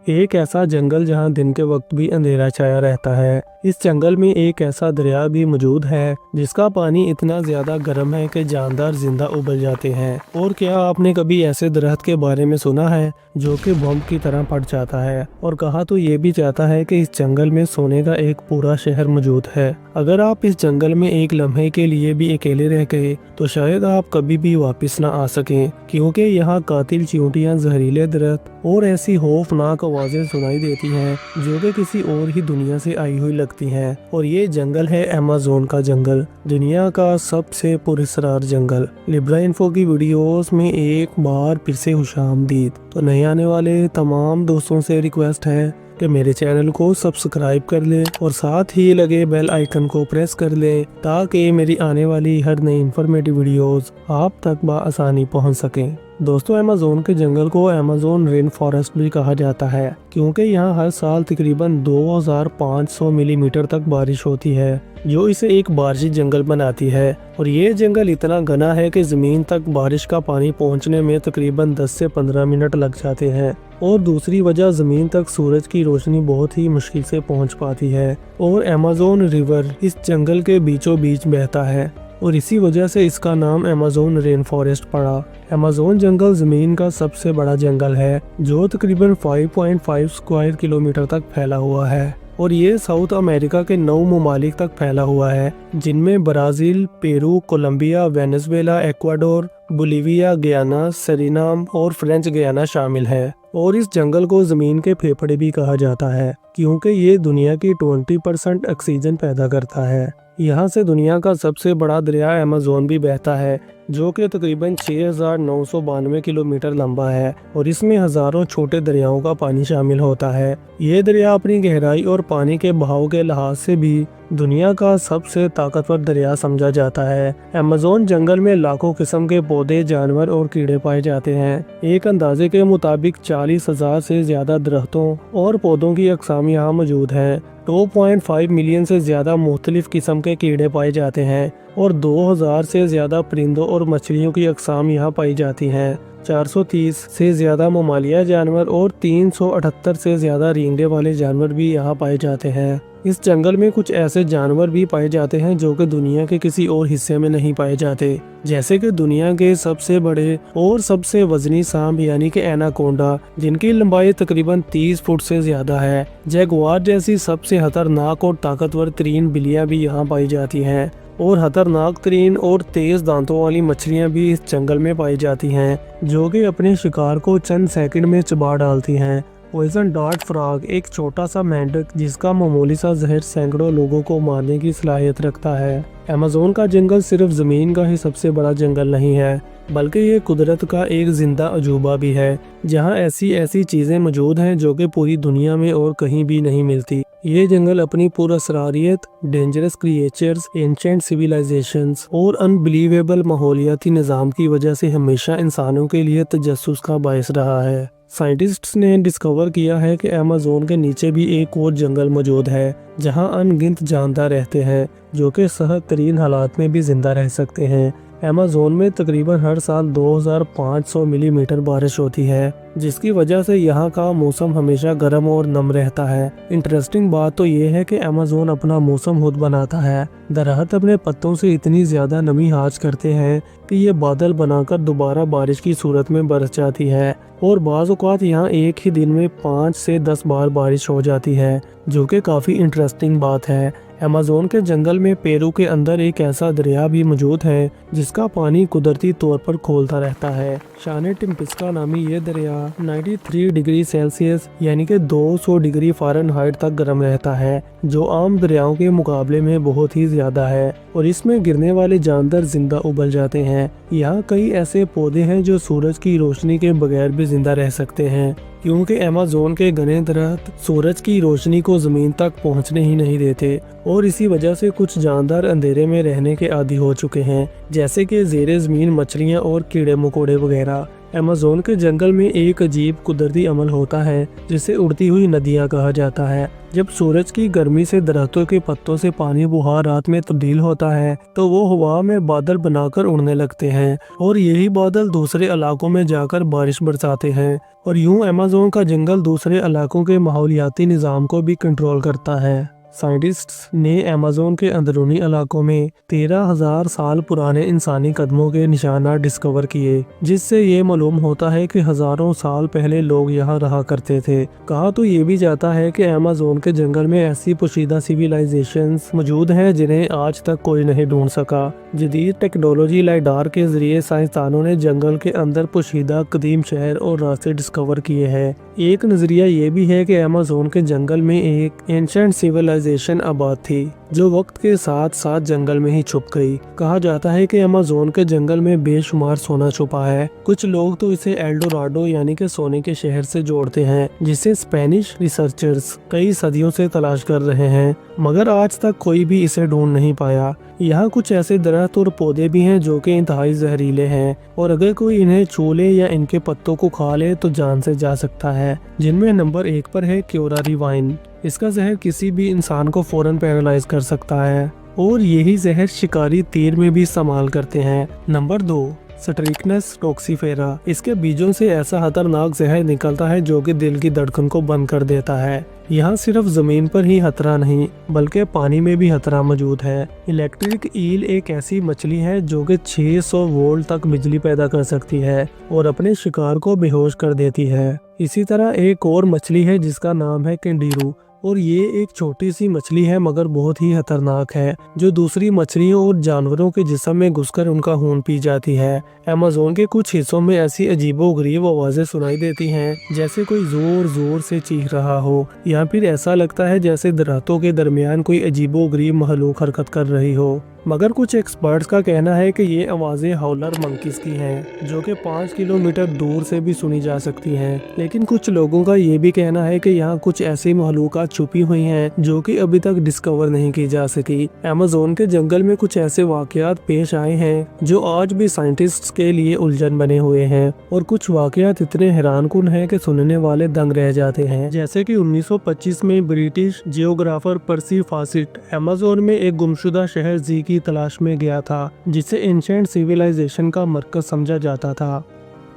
ایک ایسا جنگل جہاں دن کے وقت بھی اندھیرا چھایا رہتا ہے۔ اس جنگل میں ایک ایسا دریا بھی موجود ہے جس کا پانی اتنا زیادہ گرم ہے کہ جاندار زندہ ابل جاتے ہیں۔ اور کیا آپ نے کبھی ایسے درخت کے بارے میں سنا ہے جو کہ بم کی طرح پھٹ جاتا ہے؟ اور کہا تو یہ بھی جاتا ہے کہ اس جنگل میں سونے کا ایک پورا شہر موجود ہے۔ اگر آپ اس جنگل میں ایک لمحے کے لیے بھی اکیلے رہ گئے تو شاید آپ کبھی بھی واپس نہ آ سکیں، کیونکہ یہاں قاتل چیونٹیاں، زہریلے درخت اور ایسی خوفناک آوازیں سنائی دیتی ہیں جو کہ کسی اور ہی دنیا سے آئی ہوئی لگتی ہیں۔ اور یہ جنگل ہے ایمیزون کا جنگل، دنیا کا سب سے پراسرار جنگل۔ لبرا انفو کی ویڈیوز میں ایک بار پھر سے خوش آمدید۔ تو نئے آنے والے تمام دوستوں سے ریکویسٹ ہے کہ میرے چینل کو سبسکرائب کر لیں اور ساتھ ہی لگے بیل آئیکن کو پریس کر لیں تاکہ میری آنے والی ہر نئی انفارمیٹیو ویڈیوز آپ تک بآسانی پہنچ سکیں۔ دوستو، ایمیزون کے جنگل کو ایمیزون رین فارسٹ بھی کہا جاتا ہے کیونکہ یہاں ہر سال تقریباً 2500 ملی میٹر تک بارش ہوتی ہے، جو اسے ایک بارشی جنگل بناتی ہے۔ اور یہ جنگل اتنا گھنا ہے کہ زمین تک بارش کا پانی پہنچنے میں تقریباً 10 سے 15 منٹ لگ جاتے ہیں۔ اور دوسری وجہ، زمین تک سورج کی روشنی بہت ہی مشکل سے پہنچ پاتی ہے اور ایمیزون ریور اس جنگل کے بیچوں بیچ بہتا ہے اور اسی وجہ سے اس کا نام ایمیزون رین فارسٹ پڑا۔ ایمیزون جنگل زمین کا سب سے بڑا جنگل ہے جو تقریباً 5.5 اسکوائر کلومیٹر تک پھیلا ہوا ہے، اور یہ ساؤتھ امریکہ کے 9 ممالک تک پھیلا ہوا ہے، جن میں Brazil, Peru, Colombia, Venezuela, Ecuador, Bolivia, Guyana, Suriname اور فرینچ گیانا شامل ہے۔ اور اس جنگل کو زمین کے پھیپھڑے بھی کہا جاتا ہے کیونکہ یہ دنیا کی 20% آکسیجن پیدا کرتا ہے۔ یہاں سے دنیا کا سب سے بڑا دریا ایمیزون بھی بہتا ہے جو کہ تقریباً 6992 کلومیٹر لمبا ہے، اور اس میں ہزاروں چھوٹے دریاؤں کا پانی شامل ہوتا ہے۔ یہ دریا اپنی گہرائی اور پانی کے بہاؤ کے لحاظ سے بھی دنیا کا سب سے طاقتور دریا سمجھا جاتا ہے۔ ایمیزون جنگل میں لاکھوں قسم کے پودے، جانور اور کیڑے پائے جاتے ہیں۔ ایک اندازے کے مطابق 40,000 سے زیادہ درختوں اور پودوں کی اقسام یہاں موجود ہیں۔ 2.5 ملین سے زیادہ مختلف قسم کے کیڑے پائے جاتے ہیں اور 2000 سے زیادہ پرندوں اور مچھلیوں کی اقسام یہاں پائی جاتی ہیں۔ 430 سے زیادہ ممالیہ جانور اور 378 سے زیادہ رینگنے والے جانور بھی یہاں پائے جاتے ہیں۔ اس جنگل میں کچھ ایسے جانور بھی پائے جاتے ہیں جو کہ دنیا کے کسی اور حصے میں نہیں پائے جاتے، جیسے کہ دنیا کے سب سے بڑے اور سب سے وزنی سانپ یعنی کہ ایناکونڈا، جن کی لمبائی تقریباً 30 فٹ سے زیادہ ہے۔ جیگوار جیسی سب سے خطرناک اور طاقتور ترین بلیاں بھی یہاں پائی جاتی ہیں، اور خطرناک ترین اور تیز دانتوں والی مچھلیاں بھی اس جنگل میں پائی جاتی ہیں جو کہ اپنے شکار کو چند سیکنڈ میں چبا ڈالتی ہیں۔ پوائزن ڈارٹ فراگ ایک چھوٹا سا مینڈک جس کا معمولی سا زہر سینکڑوں لوگوں کو مارنے کی صلاحیت رکھتا ہے۔ ایمیزون کا جنگل صرف زمین کا ہی سب سے بڑا جنگل نہیں ہے، بلکہ یہ قدرت کا ایک زندہ عجوبہ بھی ہے جہاں ایسی چیزیں موجود ہیں جو کہ پوری دنیا میں اور کہیں بھی نہیں ملتی۔ یہ جنگل اپنی پراسراریت، ڈینجرس کریچرز، اینشنٹ سیویلائزیشنز اور انبلیویبل ماحولیاتی نظام کی وجہ سے ہمیشہ انسانوں کے لیے تجسس کا باعث رہا ہے۔ سائنٹسٹس نے ڈسکور کیا ہے کہ ایمیزون کے نیچے بھی ایک اور جنگل موجود ہے جہاں ان گنت جاندار رہتے ہیں جو کہ سخت ترین حالات میں بھی زندہ رہ سکتے ہیں۔ ایمیزون میں تقریباً ہر سال 2500 ملی میٹر بارش ہوتی ہے، جس کی وجہ سے یہاں کا موسم ہمیشہ گرم اور نم رہتا ہے۔ انٹرسٹنگ بات تو یہ ہے کہ ایمیزون اپنا موسم خود بناتا ہے۔ درخت اپنے پتوں سے اتنی زیادہ نمی حاصل کرتے ہیں کہ یہ بادل بنا کر دوبارہ بارش کی صورت میں برس جاتی ہے، اور بعض اوقات یہاں ایک ہی دن میں 5 سے 10 بار بارش ہو جاتی ہے، جو کہ کافی انٹرسٹنگ بات ہے۔ ایمیزون کے جنگل میں پیرو کے اندر ایک ایسا دریا بھی موجود ہے جس کا پانی قدرتی طور پر کھولتا رہتا ہے۔ شان ٹمپسکا نامی یہ دریا 93 ڈگری سیلسیس یعنی کہ 200 ڈگری فارنہائٹ تک گرم رہتا ہے، جو عام دریاؤں کے مقابلے میں بہت ہی زیادہ ہے، اور اس میں گرنے والے جاندار زندہ ابل جاتے ہیں۔ یہاں کئی ایسے پودے ہیں جو سورج کی روشنی کے بغیر بھی زندہ رہ سکتے ہیں، کیونکہ ایمیزون کے گھنے درخت سورج کی روشنی کو زمین تک پہنچنے ہی نہیں دیتے، اور اسی وجہ سے کچھ جاندار اندھیرے میں رہنے کے عادی ہو چکے ہیں، جیسے کہ زیر زمین مچھلیاں اور کیڑے مکوڑے وغیرہ۔ अमेज़न के जंगल में एक अजीब कुदरती अमल होता है जिसे उड़ती हुई नदियाँ कहा जाता है। जब सूरज की गर्मी से दरख्तों के पत्तों से पानी बुहार रात में तब्दील होता है तो वो हवा में बादल बनाकर उड़ने लगते हैं और यही बादल दूसरे इलाकों में जाकर बारिश बरसाते हैं और यूं अमेज़न का जंगल दूसरे इलाकों के माहौलियाती निज़ाम को भी कंट्रोल करता है। साइंटिस्ट्स ने अमेज़न के अंदरूनी इलाकों में 13,000 साल पुराने इंसानी कदमों के निशानात डिस्कवर किए, जिससे ये मालूम होता है कि हजारों साल पहले लोग यहाँ रहा करते थे। कहा तो ये भी जाता है कि अमेज़न के जंगल में ऐसी पोशीदा सिविलाइजेशंस मौजूद हैं जिन्हें आज तक कोई नहीं ढूंढ सका। जदीद टेक्नोलॉजी लाइडार के जरिए साइंसदानों ने जंगल के अंदर पोशीदा कदीम शहर और रास्ते डिस्कवर किए हैं। एक नजरिया ये भी है कि अमेज़न के जंगल में एक एंशिएंट सिविलाइजेशन आबाद थी जो वक्त के साथ साथ जंगल में ही छुप गई। कहा जाता है कि अमेज़न के जंगल में बेशुमार सोना छुपा है। कुछ लोग तो इसे एल्डोराडो यानी कि सोने के शहर से जोड़ते हैं, जिसे स्पेनिश रिसर्चर्स कई सदियों से तलाश कर रहे हैं, मगर आज तक कोई भी इसे ढूंढ नहीं पाया। यहाँ कुछ ऐसे दरख्त और पौधे भी हैं जो कि इंतहाई जहरीले हैं और अगर कोई इन्हें छू ले या इनके पत्तों को खा ले तो जान से जा सकता है, जिनमें नंबर 1 पर है क्योरारी वाइन। इसका जहर किसी भी इंसान को फौरन पैरालाइज कर सकता है और यही जहर शिकारी तीर में भी इस्तेमाल करते हैं। नंबर 2 स्ट्रिकनस टॉक्सीफेरा। इसके बीजों से ऐसा खतरनाक जहर निकलता है जो कि दिल की धड़कन को बंद कर देता है। यहाँ सिर्फ जमीन पर ही खतरा नहीं बल्कि पानी में भी खतरा मौजूद है। इलेक्ट्रिक ईल एक ऐसी मछली है जो कि 600 वोल्ट तक बिजली पैदा कर सकती है और अपने शिकार को बेहोश कर देती है। इसी तरह एक और मछली है जिसका नाम है कैंडीरू और ये एक छोटी सी मछली है मगर बहुत ही खतरनाक है, जो दूसरी मछलियों और जानवरों के जिस्म में घुसकर उनका खून पी जाती है। अमेज़न के कुछ हिस्सों में ऐसी अजीबोगरीब आवाजें सुनाई देती हैं जैसे कोई जोर जोर से चीख रहा हो या फिर ऐसा लगता है जैसे दरख्तों के दरमियान कोई अजीबोगरीब मखलूक हरकत कर रही हो। मगर कुछ एक्सपर्ट्स का कहना है कि ये आवाज़ें हाउलर मंकीज की हैं जो कि 5 किलोमीटर दूर से भी सुनी जा सकती हैं। लेकिन कुछ लोगों का ये भी कहना है कि यहाँ कुछ ऐसी मखलूकात छुपी हुई हैं जो कि अभी तक डिस्कवर नहीं की जा सकी। अमेज़न के जंगल में कुछ ऐसे वाकयात पेश आए हैं जो आज भी साइंटिस्ट्स के लिए उलझन बने हुए हैं और कुछ वाकयात इतने हैरानकुन हैं कि सुनने वाले दंग रह जाते हैं। जैसे कि 1925 में ब्रिटिश जियोग्राफर पर्सी फॉसिट अमेज़न में एक गुमशुदा शहर जी की तलाश में गया था जिसे एंशिएंट सिविलाइजेशन का मरकज समझा जाता था।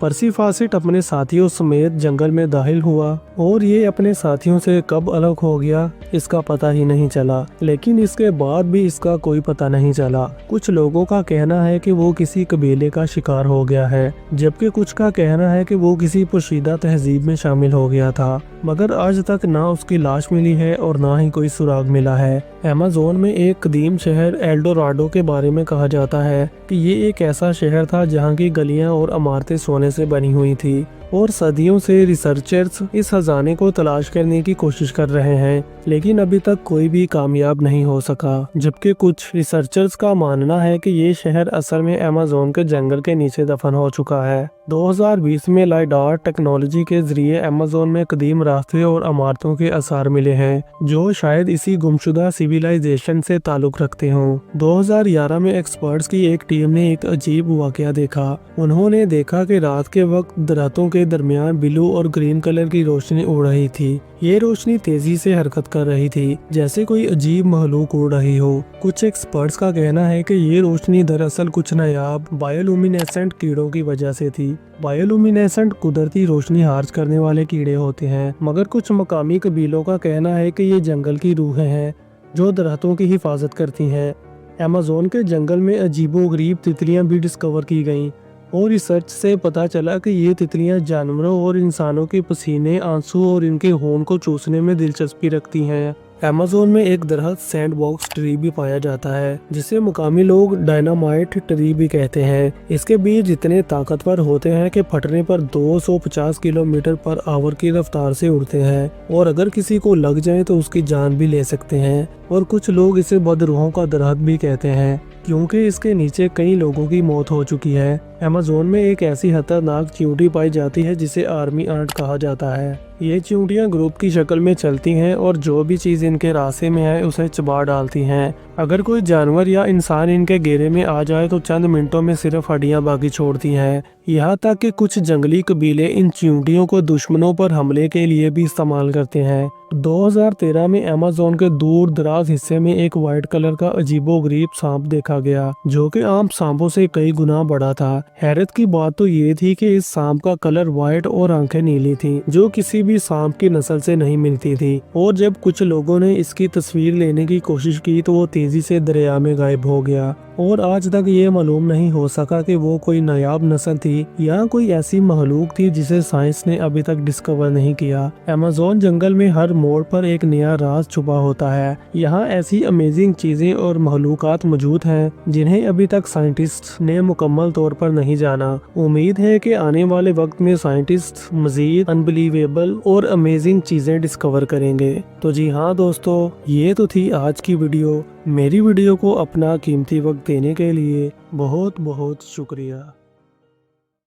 पर्सी फॉसिट अपने साथियों समेत जंगल में दाखिल हुआ और ये अपने साथियों से कब अलग हो गया इसका पता ही नहीं चला, लेकिन इसके बाद भी इसका कोई पता नहीं चला। कुछ लोगों का कहना है कि वो किसी कबीले का शिकार हो गया है, जबकि कुछ का कहना है कि वो किसी पोशीदा तहजीब में शामिल हो गया था, मगर आज तक ना उसकी लाश मिली है और ना ही कोई सुराग मिला है। अमेज़न में एक कदीम शहर एल्डोराडो के बारे में कहा जाता है कि ये एक ऐसा शहर था जहाँ की गलियां और इमारतें सोने से बनी हुई थी और सदियों से रिसर्चर्स इस खजाने को तलाश करने की कोशिश कर रहे हैं, लेकिन अभी तक कोई भी कामयाब नहीं हो सका। जबकि कुछ रिसर्चर्स का मानना है कि ये शहर असल में अमेज़न के जंगल के नीचे दफन हो चुका है। 2020 में लाइडार टेक्नोलॉजी के जरिए अमेज़न में कदीम रास्ते और इमारतों के आसार मिले हैं जो शायद इसी गुमशुदा सिविलाइजेशन से ताल्लुक रखते हों। 2011 में एक्सपर्ट्स की एक टीम ने एक अजीब वाकया देखा। उन्होंने देखा कि रात के वक्त दरख्तों के दरमियान ब्लू और ग्रीन कलर की रोशनी उड़ रही थी। ये रोशनी तेजी से हरकत कर रही थी जैसे कोई अजीब मखलूक उड़ रही हो। कुछ एक्सपर्ट्स का कहना है कि ये रोशनी दरअसल कुछ नायाब बायोलुमिनेसेंट कीड़ों की वजह से थी। बायोलुमिनेसेंट कुदरती रोशनी हार्ज करने वाले कीड़े होते हैं, मगर कुछ मकामी कबीलों का कहना है कि ये जंगल की रूहें हैं जो दरख्तों की हिफाजत करती हैं। अमेज़न के जंगल में अजीबोगरीब तितलियां भी डिस्कवर की गईं और रिसर्च से पता चला कि ये तितलियां जानवरों और इंसानों के पसीने, आंसू और इनके खून को चूसने में दिलचस्पी रखती हैं। अमेज़न में एक दरख्त सैंड बॉक्स ट्री भी पाया जाता है जिसे मुकामी लोग डायनामाइट ट्री भी कहते हैं। इसके बीज इतने ताकतवर होते हैं कि फटने पर 250 किलोमीटर पर आवर की रफ्तार से उड़ते हैं और अगर किसी को लग जाए तो उसकी जान भी ले सकते हैं। और कुछ लोग इसे बदरूहों का दरख्त भी कहते हैं क्योंकि इसके नीचे कई लोगों की मौत हो चुकी है। अमेज़न में एक ऐसी खतरनाक चींटी पाई जाती है जिसे आर्मी एंट कहा जाता है। ये चींटियां ग्रुप की शक्ल में चलती हैं और जो भी चीज इनके रास्ते में है उसे चबा डालती हैं। अगर कोई जानवर या इंसान इनके घेरे में आ जाए तो चंद मिनटों में सिर्फ हड्डियां बाकी छोड़ती हैं। यहाँ तक कि कुछ जंगली कबीले इन चींटियों को दुश्मनों पर हमले के लिए भी इस्तेमाल करते हैं। 2013 में अमेज़न के दूर दराज हिस्से में एक व्हाइट कलर का अजीबोगरीब सांप देखा गया जो कि आम सांपों से कई गुना बड़ा था। हैरत की बात तो ये थी कि इस सांप का कलर व्हाइट और आंखें नीली थी, जो किसी भी सांप की नस्ल से नहीं मिलती थी। और जब कुछ लोगों ने इसकी तस्वीर लेने की कोशिश की तो वो तेजी से दरिया में गायब हो गया और आज तक ये मालूम नहीं हो सका कि वो कोई नायाब नस्ल थी या कोई ऐसी मखलूक थी जिसे साइंस ने अभी तक डिस्कवर नहीं किया। अमेज़न जंगल में हर मोड़ पर एक नया राज छुपा होता है। यहाँ ऐसी अमेजिंग चीजें और मखलूकात मौजूद हैं जिन्हें अभी तक साइंटिस्ट ने मुकम्मल तौर पर नहीं जाना। उम्मीद है कि आने वाले वक्त में साइंटिस्ट मजीद अनबिलीवेबल और अमेजिंग चीजें डिस्कवर करेंगे। तो जी हाँ दोस्तों, ये तो थी आज की वीडियो। मेरी वीडियो को अपना कीमती वक्त देने के लिए बहुत बहुत शुक्रिया।